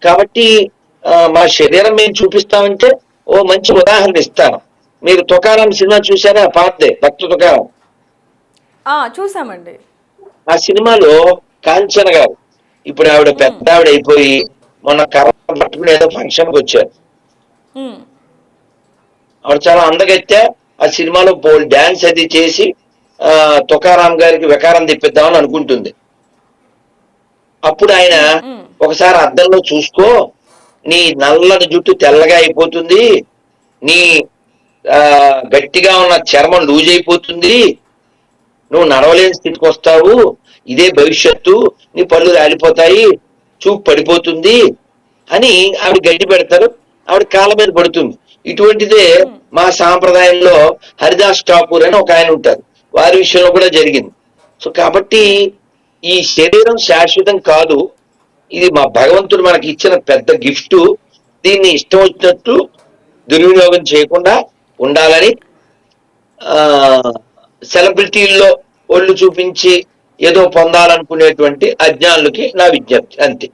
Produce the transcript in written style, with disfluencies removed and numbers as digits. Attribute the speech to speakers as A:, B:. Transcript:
A: కాబట్టి మా శరీరం మేము చూపిస్తామంటే ఓ మంచి ఉదాహరణ ఇస్తాను. మీరు తుకారాం సినిమా చూసారా? పాతదే, భక్త తుకారాం.
B: చూసామండి.
A: ఆ సినిమాలో కాంచన గారు, ఇప్పుడు ఆవిడ పెద్ద ఆవిడ అయిపోయి మొన్న కర్ర పట్టుకుని ఏదో ఫంక్షన్కి వచ్చారు. ఆవిడ చాలా అందగత్తే. ఆ సినిమాలో బోల్ డాన్స్ అది చేసి తుకారాం గారికి వికారం తెప్పిద్దామని అనుకుంటుంది. అప్పుడు ఆయన ఒకసారి అద్దంలో చూసుకో, నీ నల్లని జుట్టు తెల్లగా అయిపోతుంది, నీ గట్టిగా ఉన్న చర్మం లూజ్ అయిపోతుంది, నువ్వు నడవలేని స్థితికి వస్తావు, ఇదే భవిష్యత్తు, నీ పళ్ళు రాలిపోతాయి, చూపు పడిపోతుంది అని ఆవిడ గడ్డి పెడతారు. ఆవిడ కాళ్ళ మీద పడుతుంది. ఇటువంటిదే మా సాంప్రదాయంలో హరిదాస్ ఠాకూర్ అని ఒక ఆయన ఉంటారు, వారి విషయంలో కూడా జరిగింది. సో కాబట్టి ఈ శరీరం శాశ్వతం కాదు, ఇది మా భగవంతుడు మనకి ఇచ్చిన పెద్ద గిఫ్ట్. దీన్ని ఇష్టం వచ్చినట్టు దుర్వినియోగం చేయకుండా ఉండాలని సెలబ్రిటీల్లో ఒళ్ళు చూపించి ఏదో పొందాలనుకునేటువంటి అజ్ఞానులకి నా విజ్ఞప్తి, అంతే.